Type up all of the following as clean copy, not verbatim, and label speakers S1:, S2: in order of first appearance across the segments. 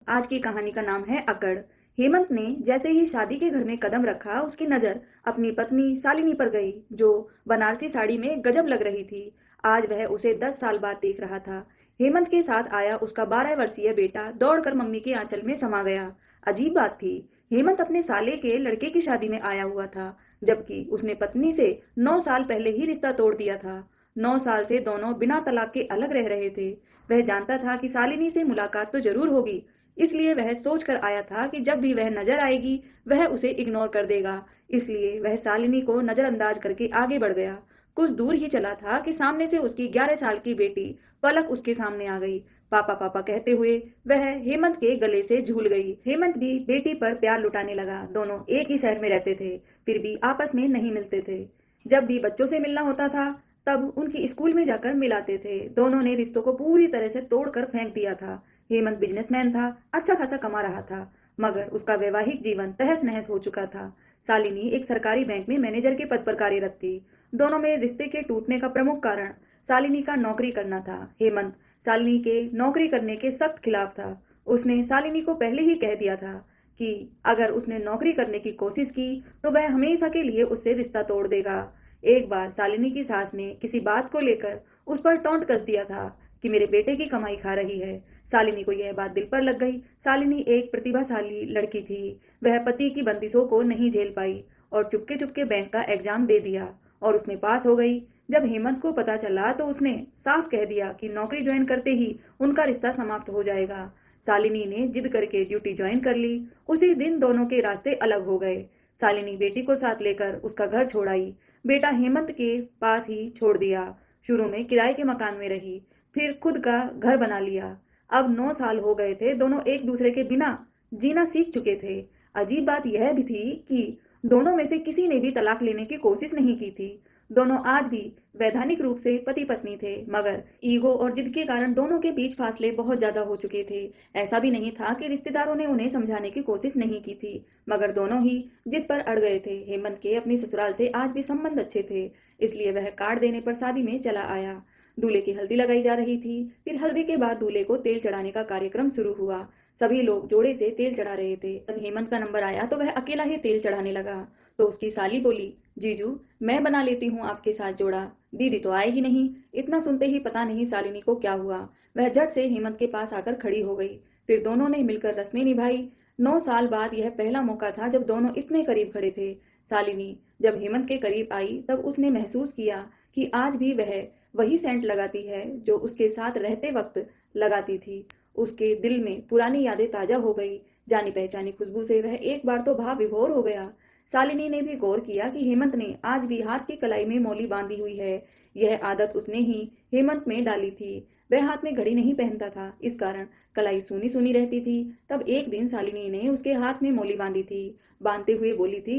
S1: आज की कहानी का नाम है अकड़। हेमंत ने जैसे ही शादी के घर में कदम रखा, उसकी नजर अपनी पत्नी शालिनी पर गई, जो बनारसी साड़ी में गजब लग रही थी। आज वह उसे 10 साल बाद देख रहा था। हेमंत के साथ आया उसका 12 वर्षीय बेटा दौड़कर मम्मी के आंचल में समा गया। अजीब बात थी, हेमंत अपने साले के लड़के की शादी में आया हुआ था, जबकि उसने पत्नी से 9 साल पहले ही रिश्ता तोड़ दिया था। 9 साल से दोनों बिना तलाक के अलग रह रहे थे। वह जानता था कि शालिनी से मुलाकात तो जरूर होगी, इसलिए वह सोच कर आया था कि जब भी वह नजर आएगी वह उसे इग्नोर कर देगा। इसलिए वह शालिनी को नजरअंदाज करके आगे बढ़ गया। कुछ दूर ही चला था कि सामने से उसकी 11 साल की बेटी पलक उसके सामने आ गई। पापा पापा कहते हुए वह हेमंत के गले से झूल गई। हेमंत भी बेटी पर प्यार लुटाने लगा। दोनों एक ही शहर में रहते थे, फिर भी आपस में नहीं मिलते थे। जब भी बच्चों से मिलना होता था तब उनकी स्कूल में जाकर मिलाते थे। दोनों ने रिश्तों को पूरी तरह से तोड़कर फेंक दिया था। हेमंत बिजनेसमैन था, अच्छा खासा कमा रहा था, मगर उसका वैवाहिक जीवन तहस नहस हो चुका था। शालिनी एक सरकारी बैंक में मैनेजर के पद पर कार्यरत थी। दोनों में रिश्ते के टूटने का प्रमुख कारण शालिनी का नौकरी करना था। हेमंत शालिनी के नौकरी करने के सख्त खिलाफ था। उसने शालिनी को पहले ही कह दिया था कि अगर उसने नौकरी करने की कोशिश की तो वह हमेशा के लिए उससे रिश्ता तोड़ देगा। एक बार शालिनी की सास ने किसी बात को लेकर उस पर टोंट कस दिया था कि मेरे बेटे की कमाई खा रही है। शालिनी को यह बात दिल पर लग गई। शालिनी एक प्रतिभाशाली लड़की थी। वह पति की बंदिशों को नहीं झेल पाई और चुपके चुपके बैंक का एग्जाम दे दिया और उसमें पास हो गई। जब हेमंत को पता चला तो उसने साफ कह दिया कि नौकरी ज्वाइन करते ही उनका रिश्ता समाप्त हो जाएगा। शालिनी ने जिद करके ड्यूटी ज्वाइन कर ली। उसी दिन दोनों के रास्ते अलग हो गए। शालिनी बेटी को साथ लेकर उसका घर छोड़ आई। बेटा हेमंत के पास ही छोड़ दिया। शुरू में किराए के मकान में रही, फिर खुद का घर बना लिया। अब 9 साल हो गए थे, दोनों एक दूसरे के बिना जीना सीख चुके थे। अजीब बात यह भी थी कि दोनों में से किसी ने भी तलाक लेने की कोशिश नहीं की थी। दोनों आज भी वैधानिक रूप से पति पत्नी थे, मगर ईगो और जिद के कारण दोनों के बीच फासले बहुत ज्यादा हो चुके थे। ऐसा भी नहीं था कि रिश्तेदारों ने उन्हें समझाने की कोशिश नहीं की थी, मगर दोनों ही जिद पर अड़ गए थे। हेमंत के अपनी ससुराल से आज भी संबंध अच्छे थे, इसलिए वह कार्ड देने पर शादी में चला आया। दूल्हे की हल्दी लगाई जा रही थी। फिर हल्दी के बाद दूल्हे को तेल चढ़ाने का कार्यक्रम शुरू हुआ। सभी लोग जोड़े से तेल चढ़ा रहे थे। जब हेमंत का नंबर आया तो वह अकेला ही तेल चढ़ाने लगा। तो उसकी साली बोली, जीजू मैं बना लेती हूँ आपके साथ जोड़ा। दीदी तो आए ही नहीं। इतना सुनते ही पता नहीं शालिनी को क्या हुआ, वह झट से हेमंत के पास आकर खड़ी हो गई। फिर दोनों ने मिलकर रस्में निभाई। 9 साल बाद यह पहला मौका था जब दोनों इतने करीब खड़े थे। शालिनी जब हेमंत के करीब आई तब उसने महसूस किया कि आज भी वह वही सेंट लगाती है जो उसके साथ रहते वक्त लगाती थी। उसके दिल में पुरानी यादें ताजा हो गई। जानी पहचानी खुशबू से वह एक बार तो भाव विभोर हो गया। शालिनी ने भी गौर किया कि हेमंत ने आज भी हाथ की कलाई में मौली बांधी हुई है। यह आदत उसने ही हेमंत में डाली थी। वह हाथ में घड़ी नहीं पहनता था, इस कारण कलाई सूनी सूनी रहती थी। तब एक दिन शालिनी ने उसके हाथ में मौली बांधी थी। बांधते हुए बोली थी,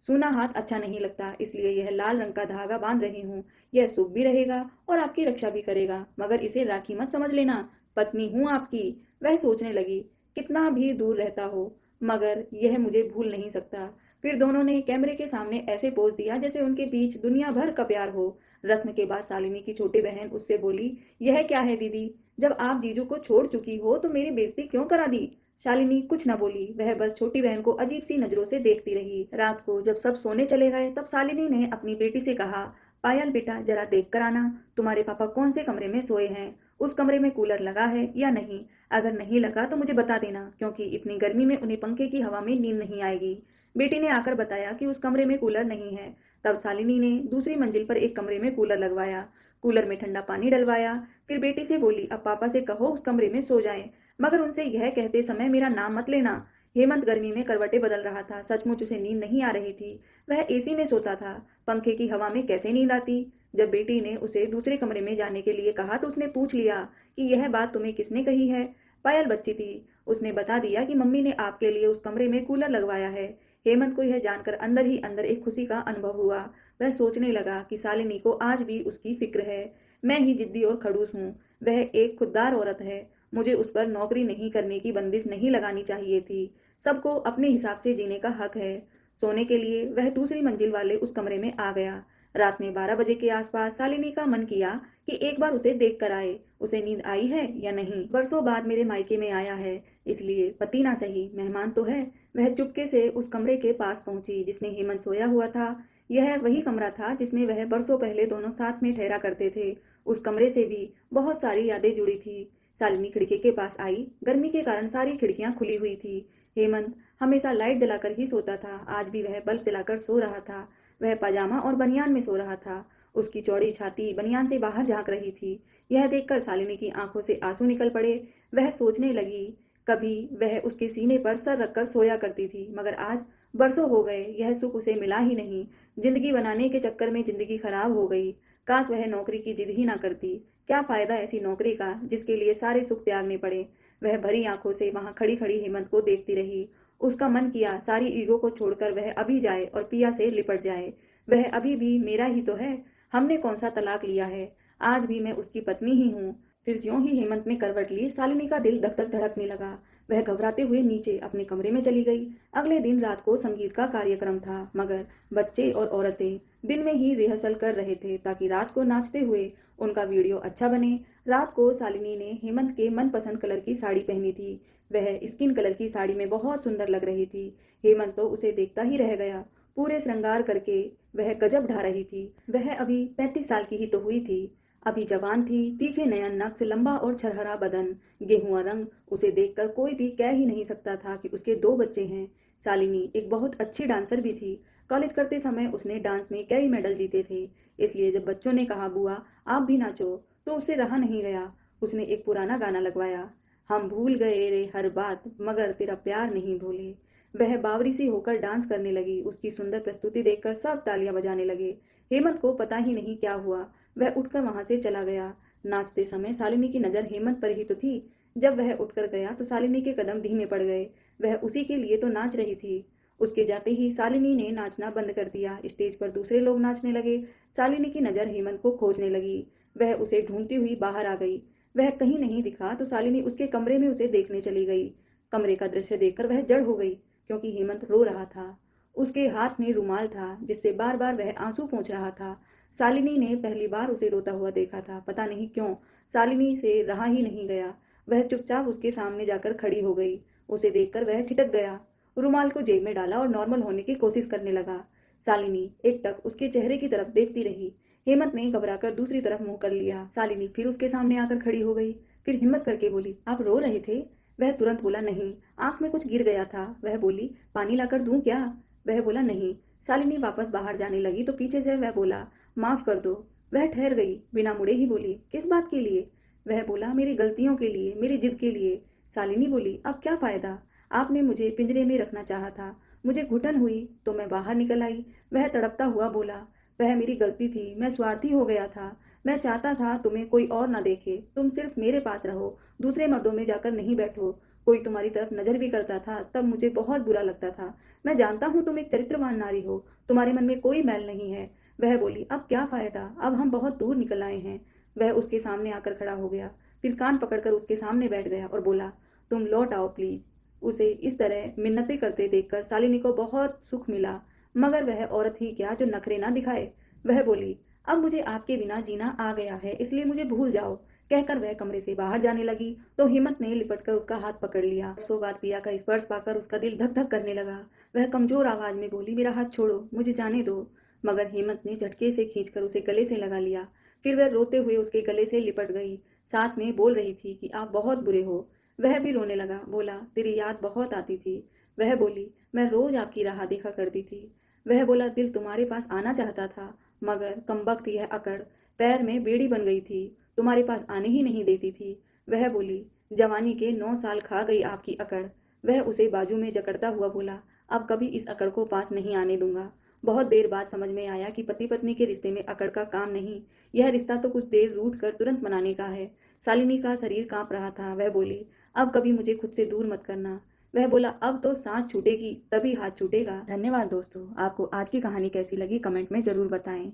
S1: सूना हाथ अच्छा नहीं लगता, इसलिए यह लाल रंग का धागा बांध रही हूँ। यह शुभ भी रहेगा और आपकी रक्षा भी करेगा, मगर इसे राखी मत समझ लेना, पत्नी हूँ आपकी। वह सोचने लगी, कितना भी दूर रहता हो मगर यह मुझे भूल नहीं सकता। फिर दोनों ने कैमरे के सामने ऐसे पोज दिया जैसे उनके बीच दुनिया भर का प्यार हो। रस्म के बाद शालिनी की छोटी बहन उससे बोली, यह क्या है दीदी, जब आप जीजू को छोड़ चुकी हो तो मेरी बेइज्जती क्यों करा दी। शालिनी कुछ न बोली, वह बस छोटी बहन को अजीब सी नजरों से देखती रही। रात को जब सब सोने चले गए तब शालिनी ने अपनी बेटी से कहा, पायल बेटा जरा देख कर आना, तुम्हारे पापा कौन से कमरे में सोए हैं, उस कमरे में कूलर लगा है या नहीं। अगर नहीं लगा तो मुझे बता देना, क्योंकि इतनी गर्मी में उन्हें पंखे की हवा में नींद नहीं आएगी। बेटी ने आकर बताया कि उस कमरे में कूलर नहीं है। तब शालिनी ने दूसरी मंजिल पर एक कमरे में कूलर लगवाया, कूलर में ठंडा पानी डलवाया। फिर बेटी से बोली, अब पापा से कहो उस कमरे में सो जाएं, मगर उनसे यह कहते समय मेरा नाम मत लेना। हेमंत गर्मी में करवटें बदल रहा था। सचमुच उसे नींद नहीं आ रही थी। वह एसी में सोता था, पंखे की हवा में कैसे नींद आती। जब बेटी ने उसे दूसरे कमरे में जाने के लिए कहा तो उसने पूछ लिया कि यह बात तुम्हें किसने कही है। पायल बच्ची थी, उसने बता दिया कि मम्मी ने आपके लिए उस कमरे में कूलर लगवाया है। हेमंत को यह जानकर अंदर ही अंदर एक खुशी का अनुभव हुआ। वह सोचने लगा कि शालिनी को आज भी उसकी फिक्र है। मैं ही जिद्दी और खड़ूस हूँ, वह एक खुददार औरत है। मुझे उस पर नौकरी नहीं करने की बंदिश नहीं लगानी चाहिए थी। सबको अपने हिसाब से जीने का हक है। सोने के लिए वह दूसरी मंजिल वाले उस कमरे में आ गया। रात में 12 बजे के आसपास शालिनी का मन किया कि एक बार उसे देख कर आए। उसे नींद आई है या नहीं। बरसों बाद मेरे मायके में आया है, इसलिए पति ना सही मेहमान तो है। वह चुपके से उस कमरे के पास पहुंची जिसमें हेमंत सोया हुआ था। यह वही कमरा था जिसमें वह बरसों पहले दोनों साथ में ठहरा करते थे। उस कमरे से भी बहुत सारी यादें जुड़ी थी। शालिनी खिड़की के पास आई। गर्मी के कारण सारी खिड़कियां खुली हुई थी। हेमंत हमेशा लाइट जलाकर ही सोता था। आज भी वह बल्ब जलाकर सो रहा था। वह पजामा और बनियान में सो रहा था। उसकी चौड़ी छाती बनियान से बाहर झांक रही थी। यह देखकर शालिनी की आंखों से आंसू निकल पड़े। वह सोचने लगी, कभी वह उसके सीने पर सर रखकर सोया करती थी, मगर आज बरसों हो गए यह सुख उसे मिला ही नहीं। जिंदगी बनाने के चक्कर में जिंदगी खराब हो गई। काश वह नौकरी की जिद ही ना करती। क्या फायदा ऐसी नौकरी का जिसके लिए सारे सुख त्यागने पड़े। वह भरी आंखों से वहां खड़ी खड़ी हेमंत को देखती रही। उसका मन किया सारी ईगो को छोड़कर वह अभी जाए और पिया से लिपट जाए। वह अभी भी मेरा ही तो है। हमने कौन सा तलाक लिया है। आज भी मैं उसकी पत्नी ही हूँ। फिर ज्यों ही हेमंत ने करवट ली, शालिनी का दिल धक धक धड़कने लगा। वह घबराते हुए नीचे अपने कमरे में चली गई। अगले दिन रात को संगीत का कार्यक्रम था, मगर बच्चे और औरतें दिन में ही रिहर्सल कर रहे थे ताकि रात को नाचते हुए उनका वीडियो अच्छा बने। रात को शालिनी ने हेमंत के मनपसंद कलर की साड़ी पहनी थी। वह स्किन कलर की साड़ी में बहुत सुंदर लग रही थी। हेमंत तो उसे देखता ही रह गया। पूरे श्रृंगार करके वह गजब ढा रही थी। वह अभी 35 साल की ही तो हुई थी। अभी जवान थी, तीखे नयन नक्श, लंबा और छरहरा बदन, गेहुआ रंग। उसे देखकर कोई भी कह ही नहीं सकता था कि उसके 2 बच्चे हैं। शालिनी एक बहुत अच्छी डांसर भी थी। कॉलेज करते समय उसने डांस में कई मेडल जीते थे। इसलिए जब बच्चों ने कहा बुआ आप भी नाचो, तो उससे रहा नहीं गया। उसने एक पुराना गाना लगवाया, हम भूल गए रे हर बात मगर तेरा प्यार नहीं भूले। वह बावरी सी होकर डांस करने लगी। उसकी सुंदर प्रस्तुति देखकर सब तालियां बजाने लगे। हेमंत को पता ही नहीं क्या हुआ। वह उठकर वहां से चला गया। नाचते समय शालिनी की नजर हेमंत पर ही तो थी। जब वह उठकर गया तो शालिनी के कदम धीमे पड़ गए। वह उसी के लिए तो नाच रही थी। उसके जाते ही शालिनी ने नाचना बंद कर दिया। स्टेज पर दूसरे लोग नाचने लगे। शालिनी की नजर हेमंत को खोजने लगी। वह उसे ढूंढती हुई बाहर आ गई। वह कहीं नहीं दिखा तो शालिनी उसके कमरे में उसे देखने चली गई। कमरे का दृश्य देखकर वह जड़ हो गई, क्योंकि हेमंत रो रहा था। उसके हाथ में रुमाल था जिससे बार बार वह आंसू पोंछ रहा था। शालिनी ने पहली बार उसे रोता हुआ देखा था। पता नहीं क्यों शालिनी से रहा ही नहीं गया। वह चुपचाप उसके सामने जाकर खड़ी हो गई। उसे देखकर वह ठिठक गया। रुमाल को जेब में डाला और नॉर्मल होने की कोशिश करने लगा। शालिनी एकटक उसके चेहरे की तरफ देखती रही। हेमंत ने घबराकर दूसरी तरफ मुंह कर लिया। शालिनी फिर उसके सामने आकर खड़ी हो गई। फिर हिम्मत करके बोली, आप रो रहे थे। वह तुरंत बोला, नहीं, आंख में कुछ गिर गया था। वह बोली, पानी लाकर दूं क्या। वह बोला, नहीं। शालिनी वापस बाहर जाने लगी तो पीछे से वह बोला, माफ कर दो। वह ठहर गई, बिना मुड़े ही बोली, किस बात के लिए। वह बोला, मेरी गलतियों के लिए, मेरी जिद के लिए। शालिनी बोली, अब क्या फायदा। आपने मुझे पिंजरे में रखना चाहा था। मुझे घुटन हुई तो मैं बाहर निकल आई। वह तड़पता हुआ बोला, वह मेरी गलती थी, मैं स्वार्थी हो गया था। मैं चाहता था तुम्हें कोई और ना देखे, तुम सिर्फ मेरे पास रहो, दूसरे मर्दों में जाकर नहीं बैठो। कोई तुम्हारी तरफ नजर भी करता था तब मुझे बहुत बुरा लगता था। मैं जानता हूँ तुम एक चरित्रवान नारी हो, तुम्हारे मन में कोई मैल नहीं है। वह बोली, अब क्या फायदा, अब हम बहुत दूर निकल आए हैं। वह उसके सामने आकर खड़ा हो गया। फिर कान पकड़कर उसके सामने बैठ गया और बोला, तुम लौट आओ प्लीज। उसे इस तरह मिन्नतें करते देखकर शालिनी को बहुत सुख मिला, मगर वह औरत ही क्या जो नखरे ना दिखाए। वह बोली, अब मुझे आपके बिना जीना आ गया है, इसलिए मुझे भूल जाओ। कहकर वह कमरे से बाहर जाने लगी तो हिम्मत ने लिपटकर उसका हाथ पकड़ लिया। सो बात पिया का स्पर्श पाकर उसका दिल धक धक करने लगा। वह कमजोर आवाज में बोली, मेरा हाथ छोड़ो, मुझे जाने दो। मगर हेमंत ने झटके से खींचकर उसे गले से लगा लिया। फिर वह रोते हुए उसके गले से लिपट गई, साथ में बोल रही थी कि आप बहुत बुरे हो। वह भी रोने लगा, बोला, तेरी याद बहुत आती थी। वह बोली, मैं रोज आपकी राह देखा करती थी। वह बोला, दिल तुम्हारे पास आना चाहता था, मगर कमबख्त यह अकड़ पैर में बेड़ी बन गई थी, तुम्हारे पास आने ही नहीं देती थी। वह बोली, जवानी के 9 साल खा गई आपकी अकड़। वह उसे बाजू में जकड़ता हुआ बोला, अब कभी इस अकड़ को पास नहीं आने दूंगा। बहुत देर बाद समझ में आया कि पति पत्नी के रिश्ते में अकड़ का काम नहीं, यह रिश्ता तो कुछ देर रूठ कर तुरंत मनाने का है। शालिनी का शरीर कांप रहा था। वह बोली, अब कभी मुझे खुद से दूर मत करना। वह बोला, अब तो सांस छूटेगी तभी हाथ छूटेगा। धन्यवाद दोस्तों, आपको आज की कहानी कैसी लगी कमेंट में जरूर बताएं।